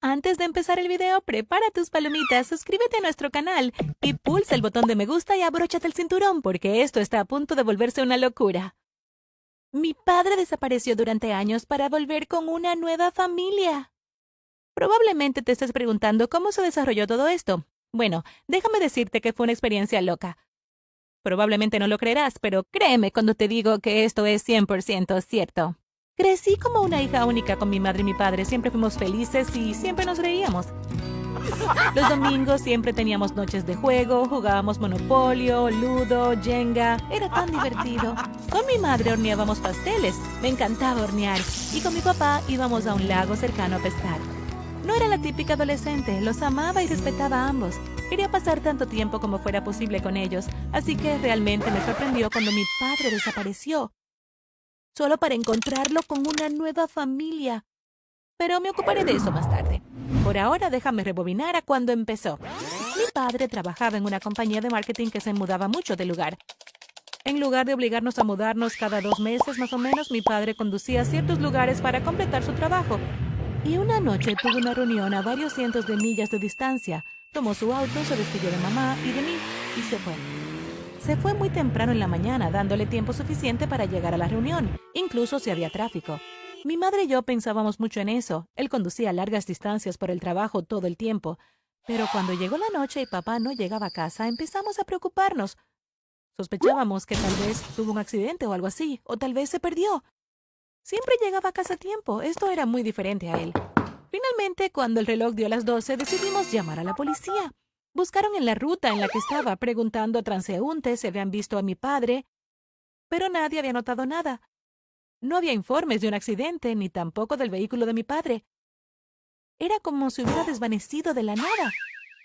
Antes de empezar el video, prepara tus palomitas, suscríbete a nuestro canal y pulsa el botón de me gusta y abróchate el cinturón porque esto está a punto de volverse una locura. Mi padre desapareció durante años para volver con una nueva familia. Probablemente te estés preguntando cómo se desarrolló todo esto. Bueno, déjame decirte que fue una experiencia loca. Probablemente no lo creerás, pero créeme cuando te digo que esto es 100% cierto. Crecí como una hija única con mi madre y mi padre. Siempre fuimos felices y siempre nos reíamos. Los domingos siempre teníamos noches de juego, jugábamos Monopolio, Ludo, Jenga. Era tan divertido. Con mi madre horneábamos pasteles. Me encantaba hornear. Y con mi papá íbamos a un lago cercano a pescar. No era la típica adolescente. Los amaba y respetaba a ambos. Quería pasar tanto tiempo como fuera posible con ellos. Así que realmente me sorprendió cuando mi padre desapareció. Solo para encontrarlo con una nueva familia. Pero me ocuparé de eso más tarde. Por ahora déjame rebobinar a cuando empezó. Mi padre trabajaba en una compañía de marketing que se mudaba mucho de lugar. En lugar de obligarnos a mudarnos cada 2 meses más o menos, mi padre conducía a ciertos lugares para completar su trabajo. Y una noche tuvo una reunión a varios cientos de millas de distancia. Tomó su auto, se despidió de mamá y de mí y se fue. Se fue muy temprano en la mañana, dándole tiempo suficiente para llegar a la reunión, incluso si había tráfico. Mi madre y yo pensábamos mucho en eso. Él conducía largas distancias por el trabajo todo el tiempo. Pero cuando llegó la noche y papá no llegaba a casa, empezamos a preocuparnos. Sospechábamos que tal vez tuvo un accidente o algo así, o tal vez se perdió. Siempre llegaba a casa a tiempo. Esto era muy diferente a él. Finalmente, cuando el reloj dio las 12, decidimos llamar a la policía. Buscaron en la ruta en la que estaba, preguntando a transeúntes si habían visto a mi padre, pero nadie había notado nada. No había informes de un accidente, ni tampoco del vehículo de mi padre. Era como si hubiera desvanecido de la nada.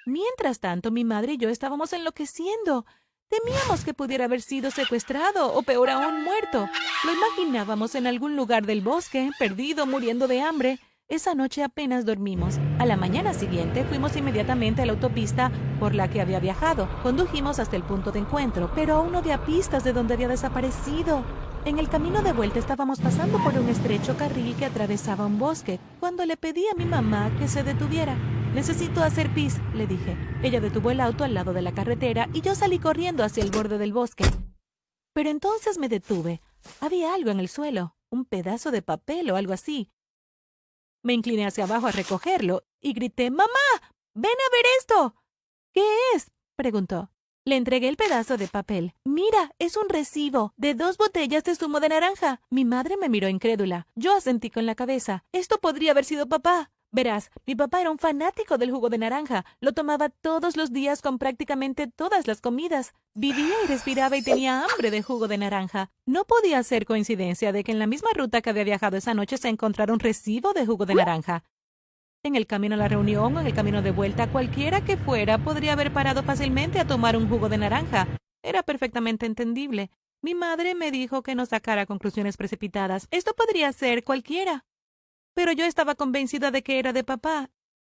Mientras tanto, mi madre y yo estábamos enloqueciendo. Temíamos que pudiera haber sido secuestrado o peor aún muerto. Lo imaginábamos en algún lugar del bosque, perdido, muriendo de hambre. Esa noche apenas dormimos. A la mañana siguiente fuimos inmediatamente a la autopista por la que había viajado. Condujimos hasta el punto de encuentro, pero aún no había pistas de dónde había desaparecido. En el camino de vuelta estábamos pasando por un estrecho carril que atravesaba un bosque, cuando le pedí a mi mamá que se detuviera. «Necesito hacer pis», le dije. Ella detuvo el auto al lado de la carretera y yo salí corriendo hacia el borde del bosque. Pero entonces me detuve. Había algo en el suelo, un pedazo de papel o algo así. Me incliné hacia abajo a recogerlo y grité, «¡Mamá! ¡Ven a ver esto!» «¿Qué es?», preguntó. Le entregué el pedazo de papel. «Mira, es un recibo de 2 botellas de zumo de naranja». Mi madre me miró incrédula. Yo asentí con la cabeza. «Esto podría haber sido papá». Verás, mi papá era un fanático del jugo de naranja. Lo tomaba todos los días con prácticamente todas las comidas. Vivía y respiraba y tenía hambre de jugo de naranja. No podía ser coincidencia de que en la misma ruta que había viajado esa noche se encontrara un recibo de jugo de naranja. En el camino a la reunión o en el camino de vuelta, cualquiera que fuera podría haber parado fácilmente a tomar un jugo de naranja. Era perfectamente entendible. Mi madre me dijo que no sacara conclusiones precipitadas. Esto podría ser cualquiera. Pero yo estaba convencida de que era de papá.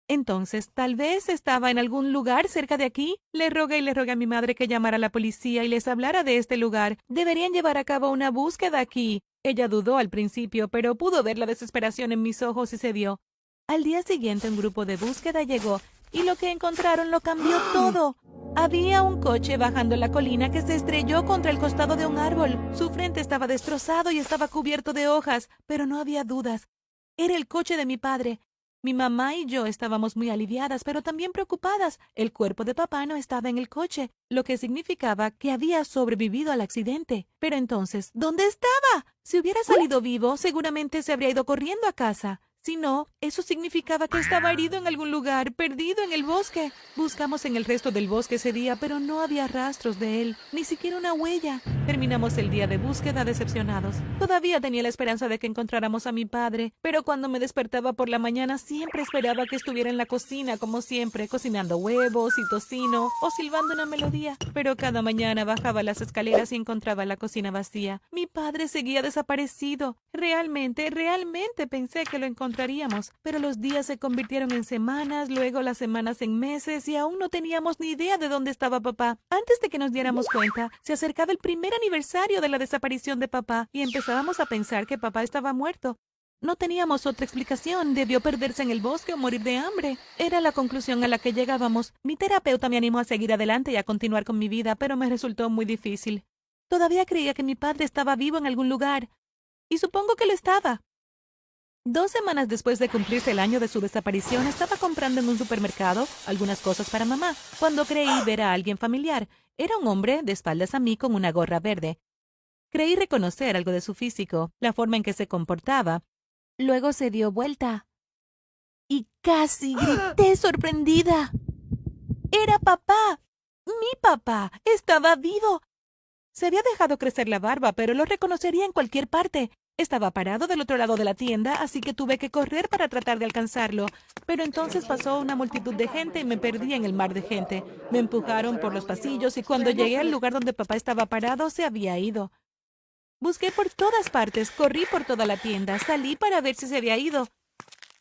Entonces, tal vez estaba en algún lugar cerca de aquí. Le rogué a mi madre que llamara a la policía y les hablara de este lugar. Deberían llevar a cabo una búsqueda aquí. Ella dudó al principio, pero pudo ver la desesperación en mis ojos y cedió. Al día siguiente un grupo de búsqueda llegó y lo que encontraron lo cambió todo. Había un coche bajando la colina que se estrelló contra el costado de un árbol. Su frente estaba destrozado y estaba cubierto de hojas, pero no había dudas. Era el coche de mi padre. Mi mamá y yo estábamos muy aliviadas, pero también preocupadas. El cuerpo de papá no estaba en el coche, lo que significaba que había sobrevivido al accidente. Pero entonces, ¿dónde estaba? Si hubiera salido vivo, seguramente se habría ido corriendo a casa. Si no, eso significaba que estaba herido en algún lugar, perdido en el bosque. Buscamos en el resto del bosque ese día, pero no había rastros de él, ni siquiera una huella. Terminamos el día de búsqueda decepcionados. Todavía tenía la esperanza de que encontráramos a mi padre, pero cuando me despertaba por la mañana siempre esperaba que estuviera en la cocina, como siempre, cocinando huevos y tocino o silbando una melodía. Pero cada mañana bajaba las escaleras y encontraba la cocina vacía. Mi padre seguía desaparecido. Realmente pensé que lo encontraríamos, pero los días se convirtieron en semanas, luego las semanas en meses y aún no teníamos ni idea de dónde estaba papá. Antes de que nos diéramos cuenta, se acercaba el primer aniversario de la desaparición de papá y empezábamos a pensar que papá estaba muerto. No teníamos otra explicación. Debió perderse en el bosque o morir de hambre. Era la conclusión a la que llegábamos. Mi terapeuta me animó a seguir adelante y a continuar con mi vida, pero me resultó muy difícil. Todavía creía que mi padre estaba vivo en algún lugar. Y supongo que lo estaba. 2 semanas después de cumplirse el año de su desaparición, estaba comprando en un supermercado algunas cosas para mamá, cuando creí ver a alguien familiar. Era un hombre de espaldas a mí con una gorra verde. Creí reconocer algo de su físico, la forma en que se comportaba. Luego se dio vuelta. Y casi grité sorprendida. ¡Era papá! ¡Mi papá! ¡Estaba vivo! Se había dejado crecer la barba, pero lo reconocería en cualquier parte. Estaba parado del otro lado de la tienda, así que tuve que correr para tratar de alcanzarlo. Pero entonces pasó una multitud de gente y me perdí en el mar de gente. Me empujaron por los pasillos y cuando llegué al lugar donde papá estaba parado, se había ido. Busqué por todas partes, corrí por toda la tienda, salí para ver si se había ido.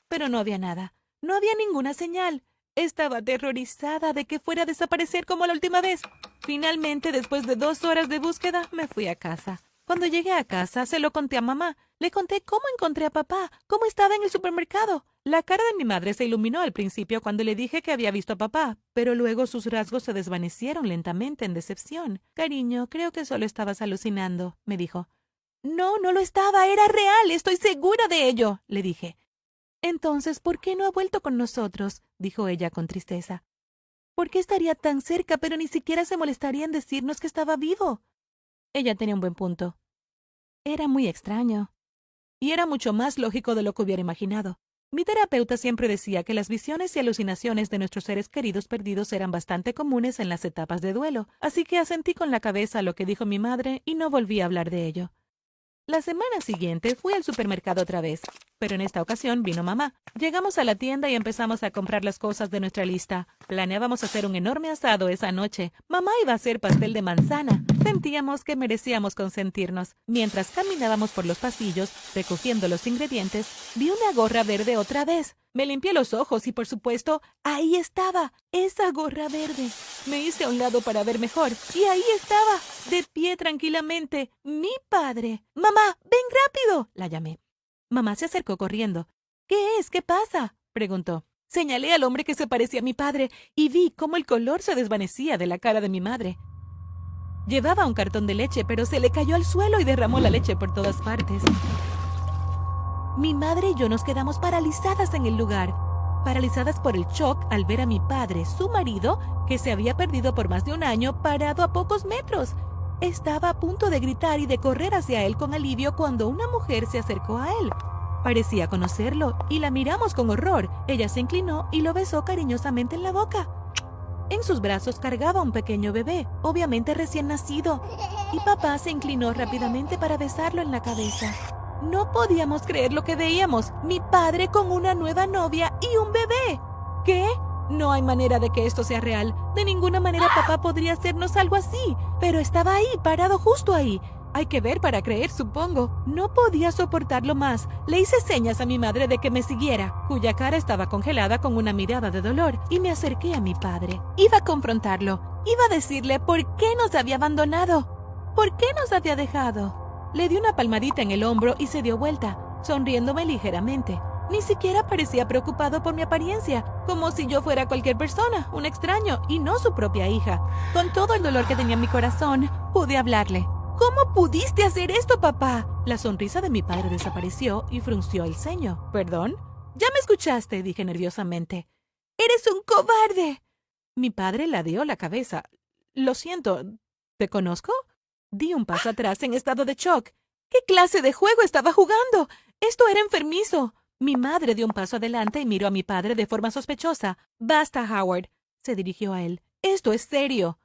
Pero no había nada. No había ninguna señal. Estaba aterrorizada de que fuera a desaparecer como la última vez. Finalmente, después de 2 horas de búsqueda, me fui a casa. Cuando llegué a casa, se lo conté a mamá. Le conté cómo encontré a papá, cómo estaba en el supermercado. La cara de mi madre se iluminó al principio cuando le dije que había visto a papá, pero luego sus rasgos se desvanecieron lentamente en decepción. Cariño, creo que solo estabas alucinando, me dijo. No, no lo estaba, era real, estoy segura de ello, le dije. Entonces, ¿por qué no ha vuelto con nosotros? Dijo ella con tristeza. ¿Por qué estaría tan cerca, pero ni siquiera se molestaría en decirnos que estaba vivo? Ella tenía un buen punto. Era muy extraño. Y era mucho más lógico de lo que hubiera imaginado. Mi terapeuta siempre decía que las visiones y alucinaciones de nuestros seres queridos perdidos eran bastante comunes en las etapas de duelo, así que asentí con la cabeza a lo que dijo mi madre y no volví a hablar de ello. La semana siguiente fui al supermercado otra vez, pero en esta ocasión vino mamá. Llegamos a la tienda y empezamos a comprar las cosas de nuestra lista. Planeábamos hacer un enorme asado esa noche. Mamá iba a hacer pastel de manzana. Sentíamos que merecíamos consentirnos. Mientras caminábamos por los pasillos, recogiendo los ingredientes, vi una gorra verde otra vez. Me limpié los ojos y, por supuesto, ahí estaba, esa gorra verde. Me hice a un lado para ver mejor, y ahí estaba, de pie tranquilamente, mi padre. ¡Mamá, ven rápido!, la llamé. Mamá se acercó corriendo. ¿Qué es? ¿Qué pasa?, preguntó. Señalé al hombre que se parecía a mi padre, y vi cómo el color se desvanecía de la cara de mi madre. Llevaba un cartón de leche, pero se le cayó al suelo y derramó la leche por todas partes. Mi madre y yo nos quedamos paralizadas en el lugar, paralizadas por el shock al ver a mi padre, su marido, que se había perdido por más de 1 año, parado a pocos metros. Estaba a punto de gritar y de correr hacia él con alivio cuando una mujer se acercó a él. Parecía conocerlo y la miramos con horror. Ella se inclinó y lo besó cariñosamente en la boca. En sus brazos cargaba un pequeño bebé, obviamente recién nacido, y papá se inclinó rápidamente para besarlo en la cabeza. No podíamos creer lo que veíamos. Mi padre con una nueva novia y un bebé. ¿Qué? No hay manera de que esto sea real. De ninguna manera papá podría hacernos algo así. Pero estaba ahí, parado justo ahí. Hay que ver para creer, supongo. No podía soportarlo más. Le hice señas a mi madre de que me siguiera, cuya cara estaba congelada con una mirada de dolor, y me acerqué a mi padre. Iba a confrontarlo. Iba a decirle por qué nos había abandonado. ¿Por qué nos había dejado? Le di una palmadita en el hombro y se dio vuelta, sonriéndome ligeramente. Ni siquiera parecía preocupado por mi apariencia, como si yo fuera cualquier persona, un extraño, y no su propia hija. Con todo el dolor que tenía en mi corazón, pude hablarle. ¿Cómo pudiste hacer esto, papá? La sonrisa de mi padre desapareció y frunció el ceño. ¿Perdón? Ya me escuchaste, dije nerviosamente. ¡Eres un cobarde! Mi padre ladeó la cabeza. Lo siento, ¿te conozco? Di un paso atrás en estado de shock. ¿Qué clase de juego estaba jugando? Esto era enfermizo. Mi madre dio un paso adelante y miró a mi padre de forma sospechosa. Basta, Howard. Se dirigió a él. Esto es serio.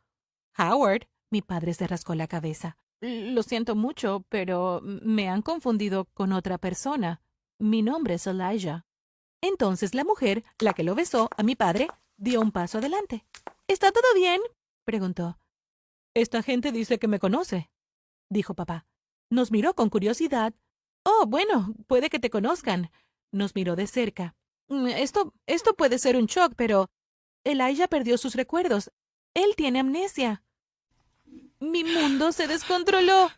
Howard. Mi padre se rascó la cabeza. Lo siento mucho, pero me han confundido con otra persona. Mi nombre es Elijah. Entonces la mujer, la que lo besó a mi padre, dio un paso adelante. ¿Está todo bien?, preguntó. Esta gente dice que me conoce, dijo papá. Nos miró con curiosidad. Oh, bueno, puede que te conozcan. Nos miró de cerca. Esto puede ser un shock, pero Elijah perdió sus recuerdos. Él tiene amnesia. Mi mundo se descontroló.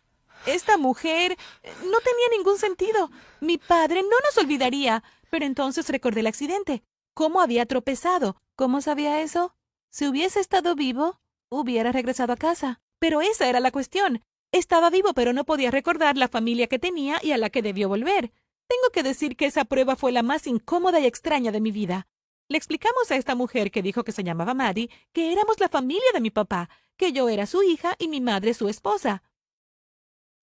Esta mujer no tenía ningún sentido. Mi padre no nos olvidaría. Pero entonces recordé el accidente. ¿Cómo había tropezado? ¿Cómo sabía eso? Si hubiese estado vivo, hubiera regresado a casa. Pero esa era la cuestión. Estaba vivo, pero no podía recordar la familia que tenía y a la que debió volver. Tengo que decir que esa prueba fue la más incómoda y extraña de mi vida. Le explicamos a esta mujer que dijo que se llamaba Maddie que éramos la familia de mi papá, que yo era su hija y mi madre su esposa.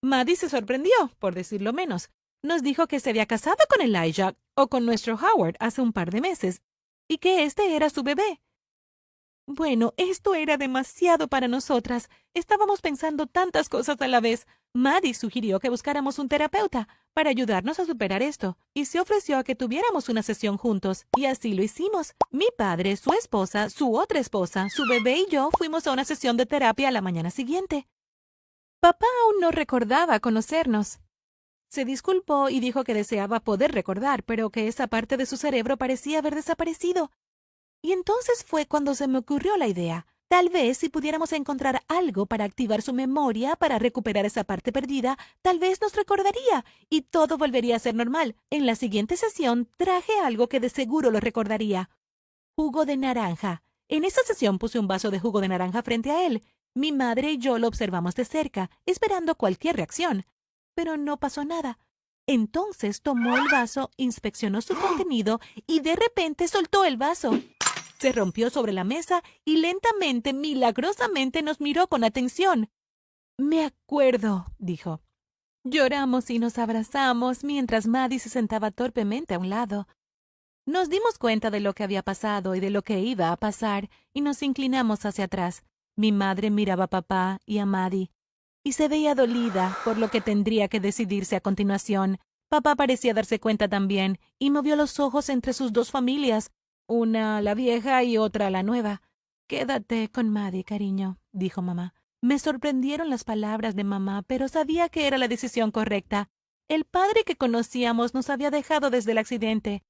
Maddie se sorprendió, por decirlo menos. Nos dijo que se había casado con Elijah o con nuestro Howard hace un par de meses, y que este era su bebé. Bueno, esto era demasiado para nosotras. Estábamos pensando tantas cosas a la vez. Maddie sugirió que buscáramos un terapeuta para ayudarnos a superar esto, y se ofreció a que tuviéramos una sesión juntos, y así lo hicimos. Mi padre, su esposa, su otra esposa, su bebé y yo fuimos a una sesión de terapia a la mañana siguiente. Papá aún no recordaba conocernos. Se disculpó y dijo que deseaba poder recordar, pero que esa parte de su cerebro parecía haber desaparecido. Y entonces fue cuando se me ocurrió la idea. Tal vez si pudiéramos encontrar algo para activar su memoria, para recuperar esa parte perdida, tal vez nos recordaría y todo volvería a ser normal. En la siguiente sesión traje algo que de seguro lo recordaría. Jugo de naranja. En esa sesión puse un vaso de jugo de naranja frente a él. Mi madre y yo lo observamos de cerca, esperando cualquier reacción. Pero no pasó nada. Entonces tomó el vaso, inspeccionó su contenido y de repente soltó el vaso. Se rompió sobre la mesa y lentamente, milagrosamente nos miró con atención. Me acuerdo, dijo. Lloramos y nos abrazamos mientras Maddie se sentaba torpemente a un lado. Nos dimos cuenta de lo que había pasado y de lo que iba a pasar y nos inclinamos hacia atrás. Mi madre miraba a papá y a Maddie y se veía dolida por lo que tendría que decidirse a continuación. Papá parecía darse cuenta también y movió los ojos entre sus dos familias, una la vieja y otra la nueva. Quédate con Maddie, cariño, dijo mamá. Me sorprendieron las palabras de mamá, pero sabía que era la decisión correcta. El padre que conocíamos nos había dejado desde el accidente.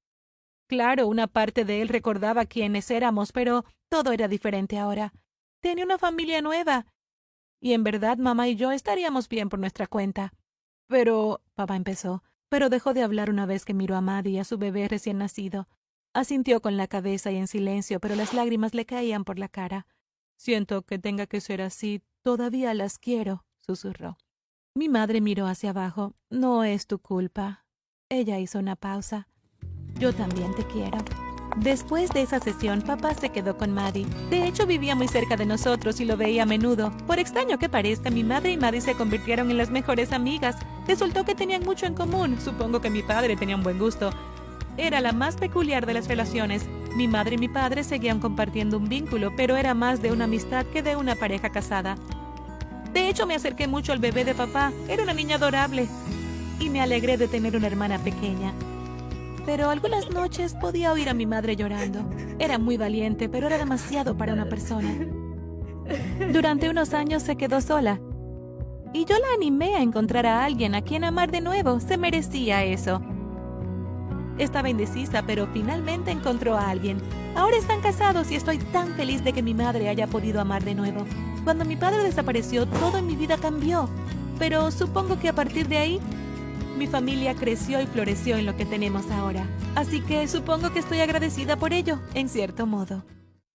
Claro, una parte de él recordaba quiénes éramos, pero todo era diferente ahora. Tenía una familia nueva. Y en verdad mamá y yo estaríamos bien por nuestra cuenta. Pero, papá empezó, pero dejó de hablar una vez que miró a Maddie y a su bebé recién nacido. Asintió con la cabeza y en silencio, pero las lágrimas le caían por la cara. Siento que tenga que ser así. Todavía las quiero, susurró. Mi madre miró hacia abajo. No es tu culpa. Ella hizo una pausa. Yo también te quiero. Después de esa sesión, papá se quedó con Maddie. De hecho, vivía muy cerca de nosotros y lo veía a menudo. Por extraño que parezca, mi madre y Maddie se convirtieron en las mejores amigas. Resultó que tenían mucho en común. Supongo que mi padre tenía un buen gusto. Era la más peculiar de las relaciones. Mi madre y mi padre seguían compartiendo un vínculo, pero era más de una amistad que de una pareja casada. De hecho, me acerqué mucho al bebé de papá. Era una niña adorable. Y me alegré de tener una hermana pequeña. Pero algunas noches podía oír a mi madre llorando. Era muy valiente, pero era demasiado para una persona. Durante unos años se quedó sola. Y yo la animé a encontrar a alguien a quien amar de nuevo. Se merecía eso. Estaba indecisa, pero finalmente encontró a alguien. Ahora están casados y estoy tan feliz de que mi madre haya podido amar de nuevo. Cuando mi padre desapareció, todo en mi vida cambió. Pero supongo que a partir de ahí, mi familia creció y floreció en lo que tenemos ahora. Así que supongo que estoy agradecida por ello, en cierto modo.